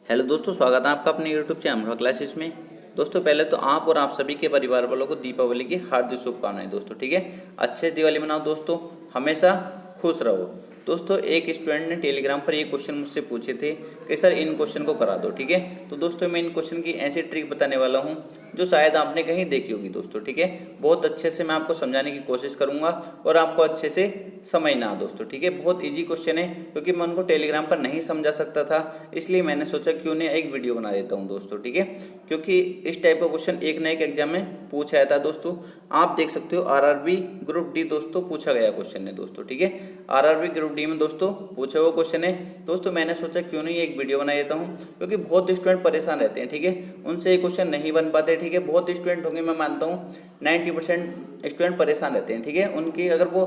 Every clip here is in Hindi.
हेलो दोस्तों, स्वागत है आपका अपने यूट्यूब चैनल अमरोहा क्लासेस में। दोस्तों पहले तो आप और आप सभी के परिवार वालों को दीपावली की हार्दिक शुभकामनाएं दोस्तों। ठीक है, अच्छे दिवाली मनाओ दोस्तों, हमेशा खुश रहो। दोस्तों एक स्टूडेंट ने टेलीग्राम पर ये क्वेश्चन मुझसे पूछे थे कि सर इन क्वेश्चन को करा दो। ठीक है, तो दोस्तों मैं इन क्वेश्चन की ऐसी ट्रिक बताने वाला हूँ जो शायद आपने कहीं देखी होगी दोस्तों। ठीक है, बहुत अच्छे से मैं आपको समझाने की कोशिश करूँगा और आपको अच्छे से समझना हो दोस्तों। ठीक है, बहुत ईजी क्वेश्चन है क्योंकि मैं उनको टेलीग्राम पर नहीं समझा सकता था, इसलिए मैंने सोचा क्यों नहीं एक वीडियो बना देता हूँ दोस्तों। ठीक है, क्योंकि इस टाइप का क्वेश्चन एक न एक एग्जाम में पूछा जाता है दोस्तों। आप देख सकते हो आरआरबी ग्रुप डी दोस्तों पूछा गया क्वेश्चन है दोस्तों। ठीक है, आरआरबी ग्रुप डी में दोस्तों पूछा हुआ क्वेश्चन है दोस्तों। मैंने सोचा क्यों नहीं एक वीडियो बना देता हूँ क्योंकि बहुत स्टूडेंट परेशान रहते हैं। ठीक है, उनसे ये क्वेश्चन नहीं बन पाते। ठीक है, बहुत स्टूडेंट होंगे, मैं मानता हूँ 90% स्टूडेंट परेशान रहते हैं। ठीक है, उनकी अगर वो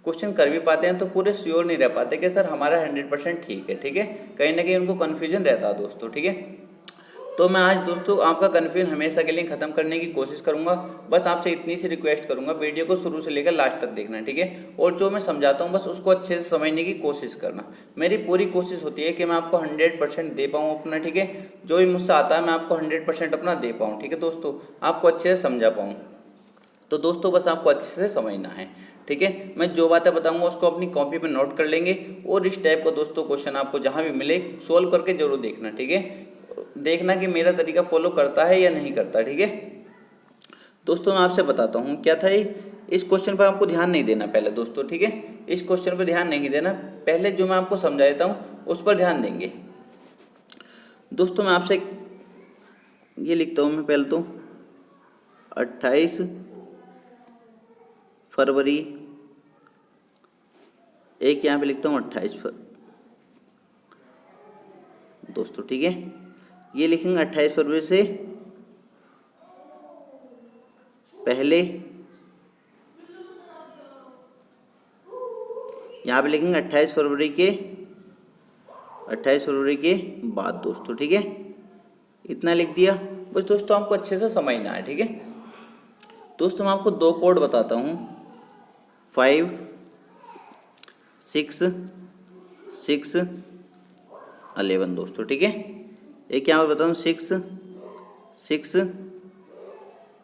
क्वेश्चन कर भी पाते हैं तो पूरे श्योर नहीं रह पाते कि सर हमारा 100% ठीक है। ठीक है, कहीं ना कहीं उनको कन्फ्यूजन रहता है दोस्तों। ठीक है, तो मैं आज दोस्तों आपका कन्फ्यूजन हमेशा के लिए ख़त्म करने की कोशिश करूंगा। बस आपसे इतनी सी रिक्वेस्ट करूंगा, वीडियो को शुरू से लेकर लास्ट तक देखना। ठीक है, और जो मैं समझाता हूं बस उसको अच्छे से समझने की कोशिश करना। मेरी पूरी कोशिश होती है कि मैं आपको 100% दे पाऊँ अपना। ठीक है, जो भी मुझसे आता है मैं आपको 100% अपना दे पाऊँ। ठीक है दोस्तों, आपको अच्छे से समझा पाऊँ। तो दोस्तों बस आपको अच्छे से समझना है। ठीक है, मैं जो बातें बताऊंगा उसको अपनी कॉपी पे नोट कर लेंगे और इस टाइप का दोस्तों क्वेश्चन आपको जहां भी मिले सोल्व करके जरूर देखना। ठीक है, देखना कि मेरा तरीका फॉलो करता है या नहीं करता। ठीक है दोस्तों, मैं आपसे बताता हूँ क्या था ये। इस क्वेश्चन पर आपको ध्यान नहीं देना पहले दोस्तों। ठीक है, इस क्वेश्चन पर ध्यान नहीं देना, पहले जो मैं आपको समझा देता हूँ उस पर ध्यान देंगे। दोस्तों मैं आपसे ये लिखता हूँ, मैं पहले तो 28 फरवरी, एक यहाँ पे लिखता हूँ 28 दोस्तों। ठीक है, ये लिखेंगे 28 फरवरी से पहले, यहाँ पे लिखेंगे 28 फरवरी के बाद दोस्तों। ठीक है, इतना लिख दिया। बस दोस्तों आपको अच्छे से समझना है। ठीक है दोस्तों, मैं आपको दो कोड बताता हूँ, 5 6 6 11 दोस्तों। ठीक है, एक यहाँ पर बताता हूँ 6 6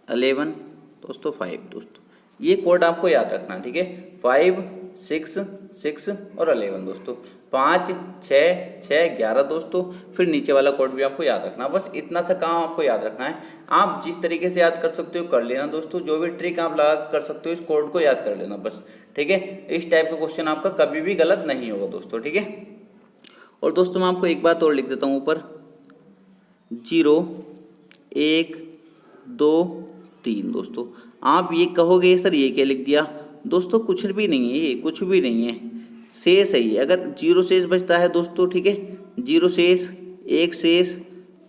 11 दोस्तों 5 दोस्तों। ये कोड आपको याद रखना। ठीक है, 5 6 6 और 11 दोस्तों, 5 6 6 11 दोस्तों। फिर नीचे वाला कोड भी आपको याद रखना। बस इतना सा काम आपको याद रखना है। आप जिस तरीके से याद कर सकते हो कर लेना दोस्तों, जो भी ट्रिक आप लगा कर सकते हो इस कोड को याद कर लेना बस। ठीक है, इस टाइप का क्वेश्चन आपका कभी भी गलत नहीं होगा दोस्तों। ठीक है, और दोस्तों मैं आपको एक बात और लिख देता हूँ ऊपर, 0 1 2 3 दोस्तों। आप ये कहोगे सर ये क्या लिख दिया, दोस्तों कुछ भी नहीं है, ये कुछ भी नहीं है, शेष है ये। अगर 0 शेष बचता है दोस्तों, ठीक है, 0 शेष, 1 शेष,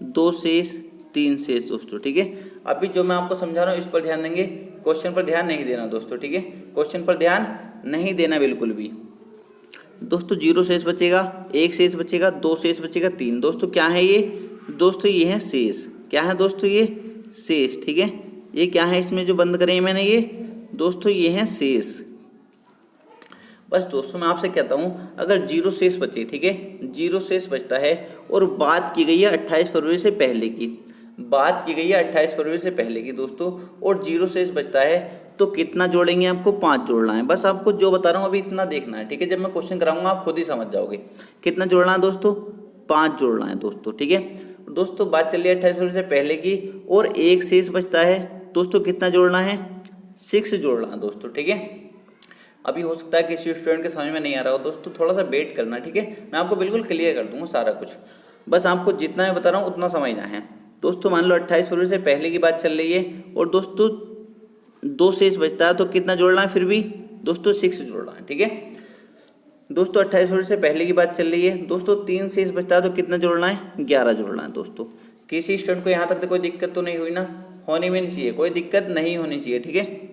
2 शेष, 3 शेष दोस्तों। ठीक है, अभी जो मैं आपको समझा रहा हूँ इस पर ध्यान देंगे, क्वेश्चन पर ध्यान नहीं देना दोस्तों। ठीक है, क्वेश्चन पर ध्यान नहीं देना बिल्कुल भी दोस्तों। 0 शेष बचेगा, 1 शेष बचेगा, 2 शेष बचेगा, 3 दोस्तों। क्या है ये दोस्तों, ये है शेष। क्या है दोस्तों, ये शेष। ठीक है, ये क्या है इसमें जो बंद करे मैंने, ये दोस्तों ये है शेष। बस दोस्तों मैं आपसे कहता हूँ अगर 0 शेष बचे, ठीक है, 0 शेष बचता है और बात की गई है 28 फरवरी से पहले की, बात की गई है 28 फरवरी से पहले की दोस्तों, और 0 शेष बचता है तो कितना जोड़ेंगे, आपको 5 जोड़ना है। बस आपको जो बता रहा हूँ अभी इतना देखना है। ठीक है, जब मैं क्वेश्चन कराऊंगा आप खुद ही समझ जाओगे कितना जोड़ना है दोस्तों, 5 जोड़ना है दोस्तों। ठीक है दोस्तों, बात चल रही है 28 फरवरी से पहले की और 1 शेष बचता है दोस्तों, कितना जोड़ना है, 6 जोड़ना है दोस्तों। ठीक है, अभी हो सकता है किसी स्टूडेंट के समझ में नहीं आ रहा हो दोस्तों, थोड़ा सा वेट करना। ठीक है, मैं आपको बिल्कुल क्लियर कर दूंगा सारा कुछ, बस आपको जितना मैं बता रहा हूँ उतना समझना है दोस्तों। मान लो 28 फरवरी से पहले की बात चल रही है और दोस्तों 2 शेष बचता है तो कितना जोड़ना है, फिर भी दोस्तों 6 जोड़ना है। ठीक है दोस्तों, 28 फरवरी से पहले की बात चल रही है दोस्तों, 3 शेष बचता है तो कितना जोड़ना है, 11 जोड़ना है दोस्तों। किसी स्टूडेंट को यहाँ तक तो कोई दिक्कत तो नहीं हुई ना, होनी भी नहीं चाहिए, कोई दिक्कत नहीं होनी चाहिए। ठीक है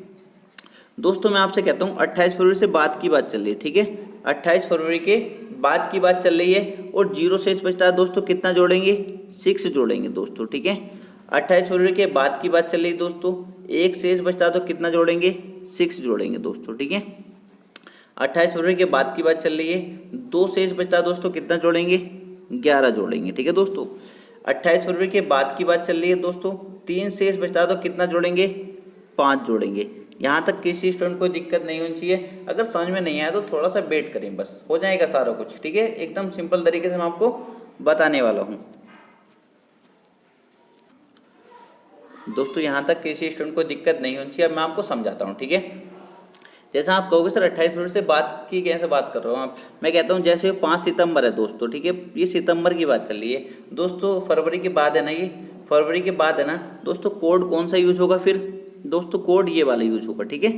दोस्तों, मैं आपसे कहता हूँ 28 फरवरी से बाद की बात चल रही है। ठीक है, 28 फरवरी के बाद की बात चल रही है और 0 शेष बचता है दोस्तों, कितना जोड़ेंगे, 6 जोड़ेंगे दोस्तों। ठीक है, 28 फरवरी के बाद की बात चल रही है दोस्तों, 1 शेष बचता है तो कितना जोड़ेंगे, 6 जोड़ेंगे दोस्तों। ठीक है, 28 फरवरी के बाद की बात चल रही है, 2 शेष बचता है दोस्तों, कितना जोड़ेंगे, 11 जोड़ेंगे। ठीक है दोस्तों, 28 फरवरी के बाद की बात चल रही है दोस्तों। 3 शेष बचता है तो कितना जोड़ेंगे, 5 जोड़ेंगे। यहाँ तक किसी स्टूडेंट को दिक्कत नहीं होनी चाहिए। अगर समझ में नहीं आया तो थोड़ा सा वेट करें, बस हो जाएगा सारा कुछ। ठीक है, एकदम सिंपल तरीके से मैं आपको बताने वाला हूँ दोस्तों। यहाँ तक किसी स्टूडेंट को दिक्कत नहीं होनी चाहिए। अब मैं आपको समझाता हूँ। ठीक है, जैसा आप कहोगे सर 28 फरवरी से बात की कैसे बात कर रहा हूँ आप, मैं कहता हूँ जैसे 5 सितंबर है दोस्तों। ठीक है, ये सितंबर की बात चल रही है दोस्तों। फरवरी के बाद है ना, ये फरवरी के बाद है ना दोस्तों। कोड कौन सा यूज होगा फिर दोस्तों, कोड ये वाला यूज होगा। ठीक है,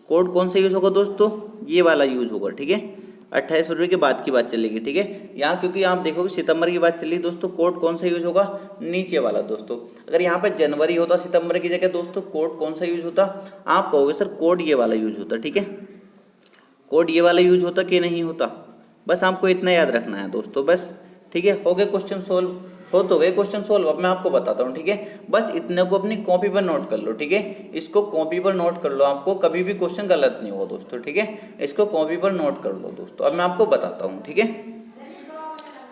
कोड कौन सा यूज होगा दोस्तों, ये वाला यूज होगा। ठीक है, 28 फरवरी के बाद की बात चलेगी। ठीक है, यहाँ क्योंकि आप देखोगे सितंबर की बात चल रही दोस्तों, कोड कौन सा यूज होगा, नीचे वाला दोस्तों। अगर यहाँ पे जनवरी होता सितंबर की जगह दोस्तों, कोड कौन सा यूज होता, आप कहोगे सर कोड ये वाला यूज होता। ठीक है, कोड ये वाला यूज होता कि नहीं होता, बस आपको इतना याद रखना है दोस्तों बस। ठीक है, हो गए क्वेश्चन सोल्व, हो तो गए क्वेश्चन सोल्व। अब मैं आपको बताता हूँ। ठीक है, बस इतने को अपनी कॉपी पर नोट कर लो। ठीक है, इसको कॉपी पर नोट कर लो, आपको कभी भी क्वेश्चन गलत नहीं होगा दोस्तों। ठीक है, इसको कॉपी पर नोट कर लो दोस्तों। अब मैं आपको बताता हूँ। ठीक है,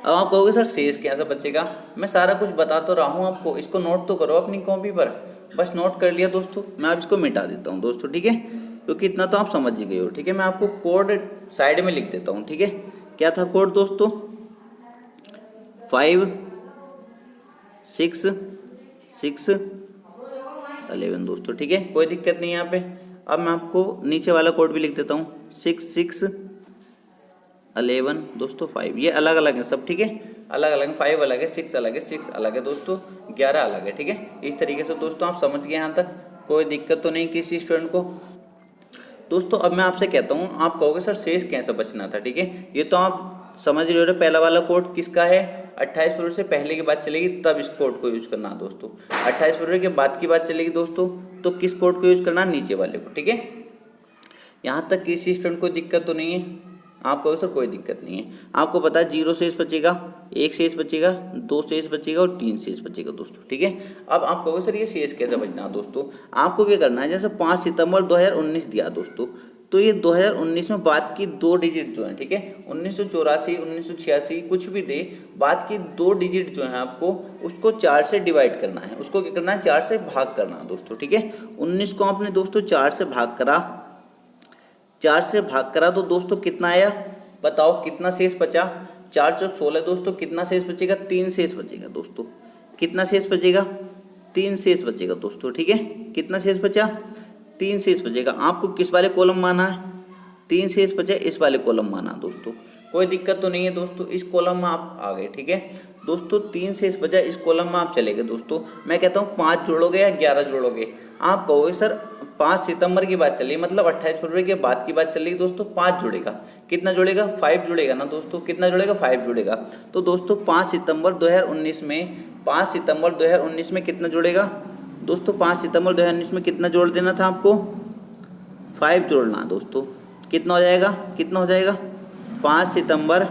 अब आप कहोगे सर शेष कैसा बचेगा, मैं सारा कुछ बता तो रहा हूँ आपको, इसको नोट तो करो अपनी कॉपी पर। बस नोट कर लिया दोस्तों, मैं अब इसको मिटा देता हूँ दोस्तों। ठीक है, क्योंकि इतना तो आप समझ ही गए हो। ठीक है, मैं आपको कोड साइड में लिख देता हूँ। ठीक है, क्या था कोड दोस्तों, 5 6 6 11 दोस्तों। ठीक है, कोई दिक्कत नहीं है यहाँ पे। अब मैं आपको नीचे वाला कोड भी लिख देता हूँ, 6 6 11 दोस्तों 5। ये अलग अलग है सब। ठीक है, अलग अलग है, 5 अलग है, 6 अलग है, 6 अलग है दोस्तों, 11 अलग है। ठीक है, इस तरीके से दोस्तों आप समझ गए यहाँ तक, कोई दिक्कत तो नहीं किसी स्टूडेंट को दोस्तों। अब मैं आपसे कहता हूँ, आप कहोगे सर शेष कैसे बचना था। ठीक है, ये तो आप समझ रहे हो। पहला वाला कोड किसका है, 28 फरवरी से पहले की बात चलेगी तब इस कोड को यूज करना है दोस्तों। 28 फरवरी के बाद की बात चलेगी दोस्तों, तो किस कोड को यूज करना है, नीचे वाले को। ठीक है, यहाँ तक किसी स्टूडेंट को दिक्कत तो नहीं है, आप कहोगे सर कोई दिक्कत नहीं है। आपको पता है 0 शेष बचेगा, 1 शेष बचेगा, 2 शेष बचेगा और 3 शेष बचेगा दोस्तों। ठीक है, अब आप कहोगे सर ये शेष कैसे बचना है दोस्तों, आपको क्या करना है, जैसे 5 सितंबर 2019 दिया दोस्तों, तो ये 2019 में बाद की 2 डिजिट जो हैं, ठीक है, 1984 1986 कुछ भी दे, बाद की 2 डिजिट जो हैं आपको उसको 4 से डिवाइड करना है, उसको क्या करना है, 4 से भाग करना है दोस्तों। ठीक है, 19 को आपने दोस्तों 4 से भाग करा, 4 से भाग करा तो दोस्तों कितना आया, बताओ कितना शेष बचा, 4 चौक 16 दोस्तों, कितना शेष बचेगा, 3 शेष बचेगा दोस्तों। कितना शेष बचेगा, 3 शेष बचेगा दोस्तों। ठीक है, कितना शेष बचा, 3 शेष बचेगा। आपको किस वाले कॉलम माना है, 3 शेष बचे इस वाले कॉलम माना दोस्तों, कोई दिक्कत तो नहीं है दोस्तों, इस कॉलम में आप आ गए। ठीक है दोस्तों, 3 शेष बचा इस कॉलम में आप चले गए दोस्तों। मैं कहता हूँ 5 जोड़ोगे या 11 जोड़ोगे, आप कहोगे सर 5 सितंबर की बात चल रही, मतलब 28 फरवरी के बाद की बात चल रही दोस्तों, 5 जुड़ेगा, कितना जुड़ेगा, 5 जुड़ेगा ना दोस्तों, कितना जुड़ेगा, 5 जुड़ेगा। तो दोस्तों 5 सितंबर 2019 में, 5 सितंबर 2019 में कितना जुड़ेगा दोस्तों, 5 सितंबर 2019 में कितना जोड़ देना था आपको, 5 जोड़ना दोस्तों। कितना हो जाएगा, कितना हो जाएगा, 5 सितंबर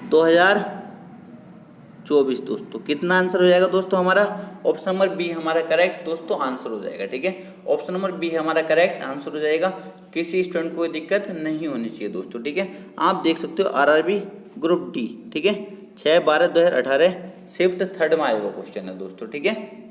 2024 दोस्तों। कितना आंसर हो जाएगा दोस्तों हमारा, ऑप्शन नंबर बी हमारा करेक्ट दोस्तों आंसर हो जाएगा। ठीक है, ऑप्शन नंबर बी हमारा करेक्ट आंसर हो जाएगा, किसी स्टूडेंट को कोई दिक्कत नहीं होनी चाहिए दोस्तों। ठीक है, आप देख सकते हो आरआरबी ग्रुप डी, ठीक है, 6/12/2018 शिफ्ट 3rd में आया हुआ क्वेश्चन है दोस्तों। ठीक है,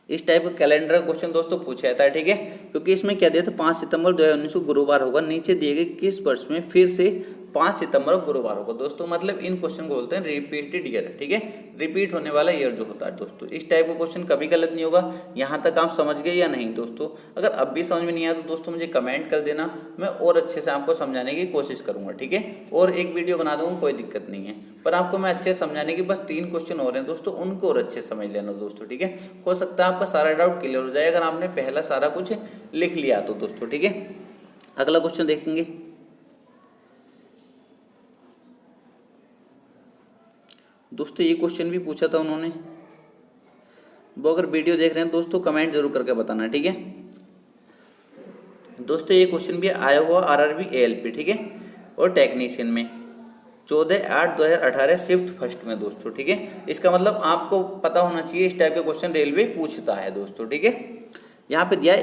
इस टाइप का कैलेंडर का क्वेश्चन दोस्तों पूछा जाता है। ठीक है, क्योंकि इसमें क्या दिया था, 5 सितंबर 2019 को गुरुवार होगा, नीचे दिए गए किस वर्ष में फिर से 5 सितंबर को गुरुवार होगा दोस्तों, मतलब इन क्वेश्चन को बोलते हैं रिपीटेड ईयर। ठीक है, रिपीट होने वाला ईयर जो होता है दोस्तों, इस टाइप का क्वेश्चन कभी गलत नहीं होगा। यहाँ तक आप समझ गए या नहीं दोस्तों, अगर अब भी समझ में नहीं आया तो दोस्तों मुझे कमेंट कर देना, मैं और अच्छे से आपको समझाने की कोशिश करूंगा। ठीक है, और एक वीडियो बना दूंगा, कोई दिक्कत नहीं है, पर आपको मैं अच्छे से समझाने की, बस 3 क्वेश्चन हो रहे हैं दोस्तों, उनको और अच्छे समझ लेना दोस्तों। ठीक है, हो सकता है आपका सारा डाउट क्लियर हो जाए अगर आपने पहला सारा कुछ लिख लिया तो दोस्तों। ठीक है, अगला क्वेश्चन देखेंगे दोस्तों, ये क्वेश्चन भी पूछा था उन्होंने, वो अगर वीडियो देख रहे हैं दोस्तों कमेंट जरूर करके बताना। ठीक है दोस्तों, ये क्वेश्चन भी आया हुआ आरआरबी एएलपी, ठीक है, और टेक्नीशियन में 14/8/2018 शिफ्ट फर्स्ट में दोस्तों। ठीक है, इसका मतलब आपको पता होना चाहिए इस टाइप के क्वेश्चन रेलवे पूछता है दोस्तों। ठीक है, यहाँ पे दिया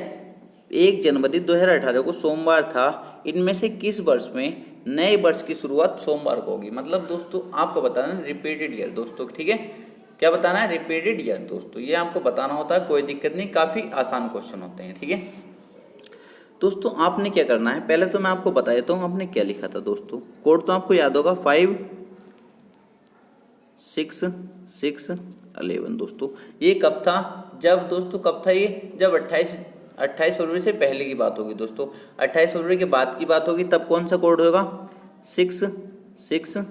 1 जनवरी 2018 को सोमवार था, इनमें से किस वर्ष में नए वर्ष की शुरुआत सोमवार को होगी। मतलब दोस्तों आपको बताना है रिपीटेड ईयर दोस्तों, ठीक है। क्या बताना है? रिपीटेड ईयर दोस्तों, ये आपको बताना होता है, कोई दिक्कत नहीं, काफ़ी आसान क्वेश्चन होते हैं, ठीक है। दोस्तों आपने क्या करना है, पहले तो मैं आपको बता देता हूँ आपने क्या लिखा था दोस्तों। कोड तो आपको याद होगा 5 6 6 11 दोस्तों। ये कब था? जब दोस्तों कब था ये? जब 28 फरवरी से पहले की बात होगी दोस्तों। 28 फरवरी के बाद की बात होगी, तब कौन सा कोड होगा? 6 6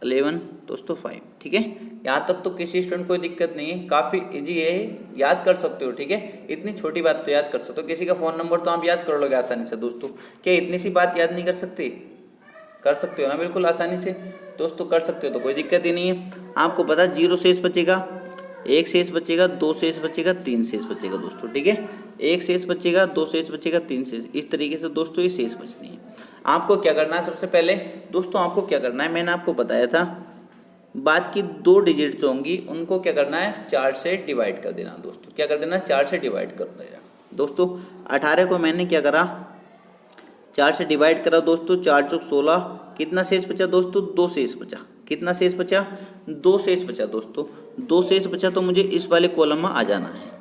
11 दोस्तों 5, ठीक है। यहाँ तक तो किसी स्टूडेंट कोई दिक्कत नहीं है, काफ़ी इजी है, याद कर सकते हो, ठीक है। इतनी छोटी बात तो याद कर सकते हो, किसी का फ़ोन नंबर तो आप याद कर लोगे आसानी से दोस्तों। क्या इतनी सी बात याद नहीं कर सकते? कर सकते हो ना बिल्कुल आसानी से दोस्तों, कर सकते हो, तो कोई दिक्कत ही नहीं है। आपको पता 0 शेष बचेगा, 1 शेष बचेगा, 2 शेष बचेगा, 3 शेष बचेगा दोस्तों, ठीक है। 1 शेष बचेगा, 2 शेष बचेगा, 3 शेष, इस तरीके से दोस्तों ये शेष बचनी है। आपको क्या करना है सबसे पहले दोस्तों, आपको क्या करना है, मैंने आपको बताया था, बाद की 2 डिजिट जो होंगी उनको क्या करना है, 4 से डिवाइड कर देना दोस्तों। क्या कर देना? 4 से डिवाइड कर देना दोस्तों। 18 को मैंने क्या करा, 4 से डिवाइड करा दोस्तों, 4 चौक 16, कितना शेष बचा दोस्तों? 2 शेष बचा। कितना शेष बचा? 2 शेष बचा दोस्तों। 2 शेष बचा तो मुझे इस वाले कॉलम में आ जाना है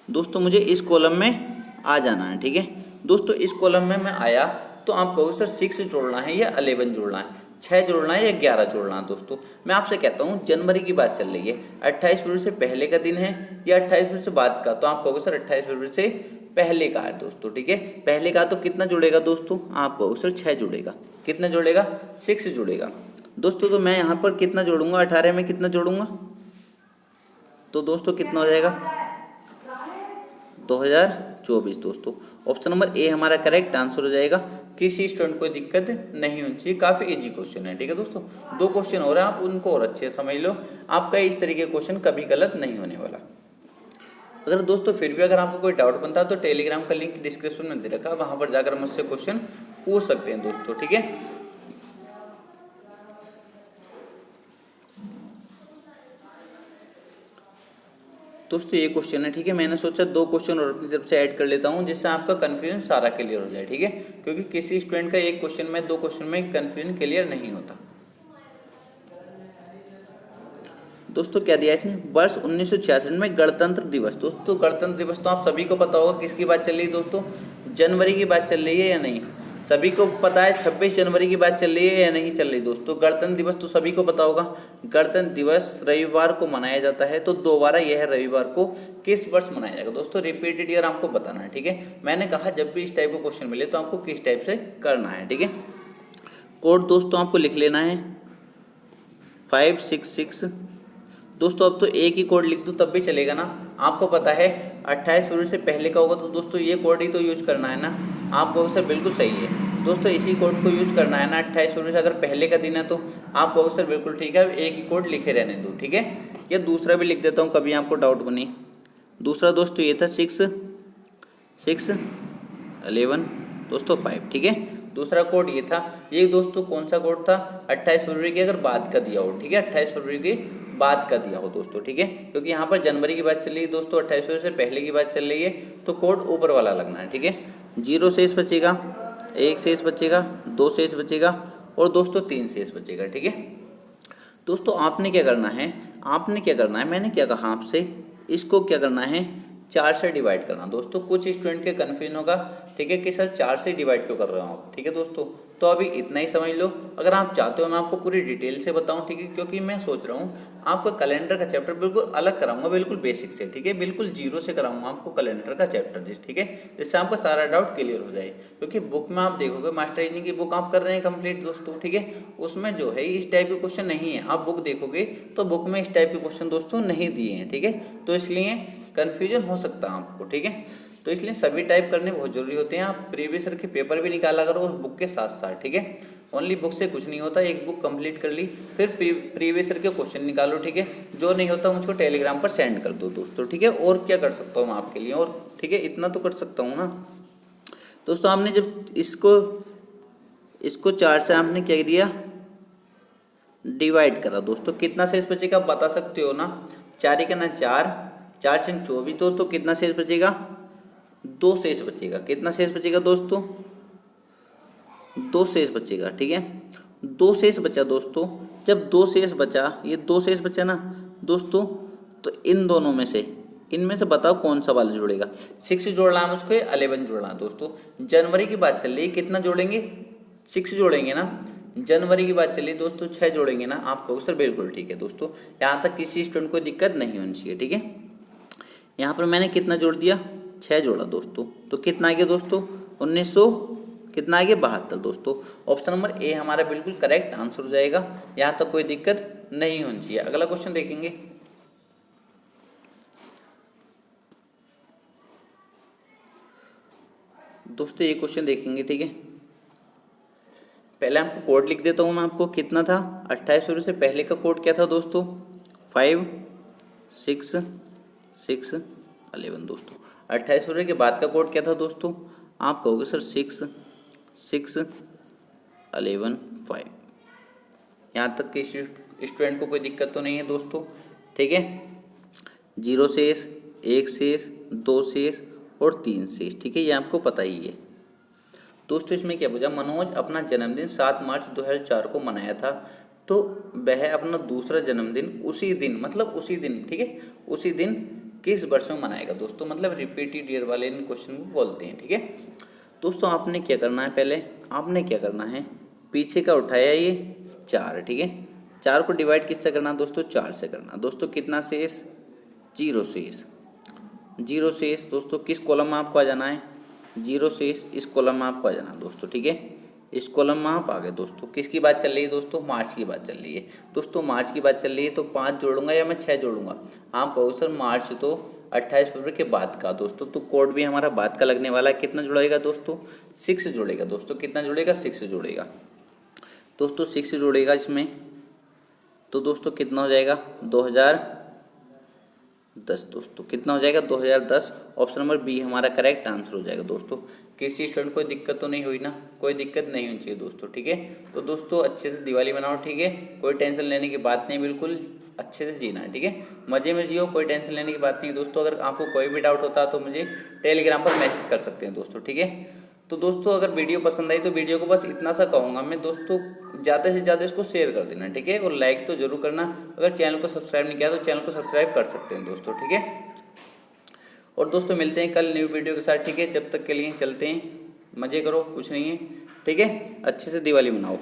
दोस्तों, मुझे इस कॉलम में आ जाना है, ठीक है दोस्तों। इस कॉलम में मैं आया तो आप कहोगे सर 6 जोड़ना है या 11 जोड़ना है, 6 जोड़ना है या 11 जोड़ना है दोस्तों। मैं आपसे कहता हूँ जनवरी की बात चल रही है, 28 फरवरी से पहले का दिन है या 28 फरवरी से बाद का, तो आप कहोगे सर 28 फरवरी से पहले का है दोस्तों, ठीक है। पहले का तो कितना जुड़ेगा दोस्तों? आप कहोगे सर 6 जुड़ेगा। कितना जुड़ेगा? 6 जुड़ेगा दोस्तों। तो मैं यहाँ पर कितना जोड़ूंगा? 18 में कितना जोड़ूंगा तो दोस्तों कितना हो जाएगा? 2024 दोस्तों। ऑप्शन नंबर ए हमारा करेक्ट आंसर हो जाएगा। किसी स्टूडेंट को दिक्कत नहीं होनी चाहिए, काफ़ी इजी क्वेश्चन है, ठीक है दोस्तों। 2 क्वेश्चन हो रहे हैं, आप उनको और अच्छे से समझ लो, आपका इस तरीके का क्वेश्चन कभी गलत नहीं होने वाला। अगर दोस्तों फिर भी अगर आपको कोई डाउट बनता है तो टेलीग्राम का लिंक डिस्क्रिप्शन में दे रखा है, वहाँ पर जाकर मुझसे क्वेश्चन पूछ सकते हैं दोस्तों, ठीक है। दोस्तों ये क्वेश्चन है, ठीक है। मैंने सोचा 2 क्वेश्चन और अपनी तरफ से ऐड कर लेता हूँ, जिससे आपका कन्फ्यूजन सारा क्लियर हो जाए, ठीक है। क्योंकि किसी स्टूडेंट का एक क्वेश्चन में 2 क्वेश्चन में कन्फ्यूजन क्लियर नहीं होता दोस्तों। क्या दिया इसने? वर्ष 1966 में गणतंत्र दिवस। दोस्तों गणतंत्र दिवस तो आप सभी को पता होगा, किसकी बात चल रही है दोस्तों? जनवरी की बात चल रही है या नहीं? सभी को पता है 26 जनवरी की बात चल रही है या नहीं चल रही दोस्तों? गणतंत्र दिवस तो सभी को पता होगा, गणतंत्र दिवस रविवार को मनाया जाता है, तो दोबारा यह रविवार को किस वर्ष मनाया जाएगा दोस्तों? रिपीटेड ईयर आपको बताना है, ठीक है। मैंने कहा जब भी इस टाइप का क्वेश्चन मिले तो आपको किस टाइप से करना है, ठीक है। कोड दोस्तों आपको लिख लेना है 566 दोस्तों। अब तो एक ही कोड लिख दूँ तब भी चलेगा ना, आपको पता है 28 फरवरी से पहले का होगा, तो दोस्तों ये कोड ही तो यूज करना है ना। आपको सर बिल्कुल सही है दोस्तों, इसी कोड को यूज करना है ना। 28 फरवरी से अगर पहले का दिन है तो आप कहोगे सर बिल्कुल ठीक है, एक ही कोड लिखे रहने दो, ठीक है। या दूसरा भी लिख देता हूँ, कभी आपको डाउट बनी। दूसरा दोस्तों ये था 6 6 11 दोस्तों 5, ठीक है। दूसरा कोड ये था। ये दोस्तों कौन सा कोड था? 28 फरवरी के अगर बाद का दिया हो, ठीक है, 28 फरवरी के बाद का दिया हो दोस्तों, ठीक है। क्योंकि यहाँ पर जनवरी की बात चल रही है दोस्तों, 28 फरवरी से पहले की बात चल रही है, तो कोड ऊपर वाला लगना है, ठीक है। 0 शेष बचेगा, 1 शेष बचेगा, 2 शेष बचेगा और दोस्तों 3 शेष बचेगा, ठीक है। दोस्तों आपने क्या करना है, मैंने क्या कहा आपसे, इसको क्या करना है, 4 से डिवाइड करना दोस्तों। कुछ स्टूडेंट के कन्फ्यूजन होगा, ठीक है, कि सर 4 से डिवाइड क्यों कर रहे हो आप, ठीक है दोस्तों। तो अभी इतना ही समझ लो, अगर आप चाहते हो मैं आपको पूरी डिटेल से बताऊं, ठीक है, क्योंकि मैं सोच रहा हूँ आपका कैलेंडर का चैप्टर बिल्कुल अलग कराऊंगा, बिल्कुल बेसिक से, ठीक है, बिल्कुल 0 से कराऊंगा आपको कैलेंडर का चैप्टर, ठीक है, जिससे आपका सारा डाउट क्लियर हो जाए। क्योंकि बुक में आप देखोगे, मास्टर इंजीनियरिंग की बुक आप कर रहे हैं कंप्लीट दोस्तों, ठीक है, उसमें जो है इस टाइप के क्वेश्चन नहीं है। आप बुक देखोगे तो बुक में इस टाइप के क्वेश्चन दोस्तों नहीं दिए हैं, ठीक है, तो इसलिए कन्फ्यूजन हो सकता है आपको, ठीक है। तो इसलिए सभी टाइप करने बहुत जरूरी होते हैं। आप प्रीवियस ईयर के पेपर भी निकाला करो उस बुक के साथ साथ, ठीक है। ओनली बुक से कुछ नहीं होता, एक बुक कंप्लीट कर ली फिर प्रीवियस ईयर के क्वेश्चन निकालो, ठीक है। जो नहीं होता मुझको टेलीग्राम पर सेंड कर दो दोस्तों, ठीक है। और क्या कर सकता हूँ मैं आपके लिए, और ठीक है, इतना तो कर सकता हूँ ना दोस्तों। आपने जब इसको 4 से आपने क्या दिया, डिवाइड करा दोस्तों, कितना शेष बचेगा आप बता सकते हो ना। 4 का ना 4 से 24 तो कितना शेष बचेगा, 2 शेष बचेगा। कितना शेष बचेगा दोस्तों, 2 शेष बचेगा, ठीक है। 2 शेष बचा दोस्तों, जब 2 शेष बचा, ये 2 शेष बचा ना दोस्तों, तो इन दोनों में से, इनमें से बताओ कौन सा वाला जोड़ेगा। 6 जोड़ना है मुझको, 11 जोड़ना है दोस्तों। जनवरी की बात चल रही है, कितना जोड़ेंगे, 6 जोड़ेंगे ना। जनवरी की बात चलिए दोस्तों, 6 जोड़ेंगे ना। आप कहोगे सर बिल्कुल ठीक है दोस्तों, यहाँ तक किसी स्टूडेंट को दिक्कत नहीं होनी चाहिए, ठीक है। यहाँ पर मैंने कितना जोड़ दिया, 6 जोड़ा दोस्तों, तो कितना आ गया दोस्तों, 1900 कितना आ गया, 72 दोस्तों। ऑप्शन नंबर ए हमारा बिल्कुल करेक्ट आंसर हो जाएगा, यहाँ तक कोई दिक्कत नहीं होनी चाहिए। अगला क्वेश्चन देखेंगे। दोस्तों ये क्वेश्चन देखेंगे, ठीक है। पहले आपको कोड लिख देता हूँ मैं आपको, कितना था 28 फरवरी से पहले का कोड क्या था दोस्तों, 5 6 6 11 दोस्तों। 28 फरवरी के बाद का कोड क्या था दोस्तों, आप कहोगे सर 6 6 11 5। यहाँ तक कि स्टूडेंट को कोई दिक्कत तो नहीं है दोस्तों, ठीक है। 0 शेष, 1 शेष, 2 शेष और 3 शेष, ठीक है, ये आपको पता ही है दोस्तों। इसमें क्या पूछा, मनोज अपना जन्मदिन 7 मार्च 2004 को मनाया था, तो वह अपना दूसरा जन्मदिन उसी दिन, मतलब उसी दिन, ठीक है, उसी दिन किस वर्ष में मनाएगा दोस्तों, मतलब रिपीटेड ईयर वाले इन क्वेश्चन को बोलते हैं, ठीक है। दोस्तों आपने क्या करना है, पहले आपने क्या करना है, पीछे का उठाया ये 4, ठीक है। 4 को डिवाइड किससे करना दोस्तों, 4 से करना दोस्तों। कितना शेष, 0 शेष। 0 शेष दोस्तों किस कॉलम में आपको आ जाना है, 0 शेष इस कॉलम में आपको आ जाना है दोस्तों, ठीक है। इस कॉलम में आप आ गए दोस्तों। किसकी बात चल रही है दोस्तों, मार्च की बात चल रही है दोस्तों। मार्च की बात चल रही है तो 5 जोड़ूंगा या मैं 6 जोड़ूंगा। आप कहोगे सर मार्च तो 28 फरवरी के बाद का दोस्तों, तो कोड भी हमारा बाद का लगने वाला है। कितना जुड़ेगा दोस्तों, 6 जोड़ेगा दोस्तों। कितना जुड़ेगा, 6 जोड़ेगा दोस्तों, 6 जोड़ेगा इसमें, तो दोस्तों कितना हो जाएगा, 2010 दोस्तों। कितना हो जाएगा, 2010। ऑप्शन नंबर बी हमारा करेक्ट आंसर हो जाएगा दोस्तों। किसी स्टूडेंट को दिक्कत तो नहीं हुई ना, कोई दिक्कत नहीं होनी चाहिए दोस्तों, ठीक है। तो दोस्तों अच्छे से दिवाली मनाओ, ठीक है, कोई टेंशन लेने की बात नहीं, बिल्कुल अच्छे से जीना है, ठीक है, मज़े में जियो, कोई टेंशन लेने की बात नहीं दोस्तों। अगर आपको कोई भी डाउट होता है तो मुझे टेलीग्राम पर मैसेज कर सकते हैं दोस्तों, ठीक है। तो दोस्तों अगर वीडियो पसंद आई तो वीडियो को बस इतना सा कहूँगा मैं दोस्तों, ज़्यादा से ज़्यादा इसको शेयर कर देना, ठीक है, और लाइक तो जरूर करना। अगर चैनल को सब्सक्राइब नहीं किया तो चैनल को सब्सक्राइब कर सकते हैं दोस्तों, ठीक है। और दोस्तों मिलते हैं कल न्यू वीडियो के साथ, ठीक है। जब तक के लिए चलते हैं, मज़े करो, कुछ नहीं है, ठीक है। अच्छे से दिवाली मनाओ।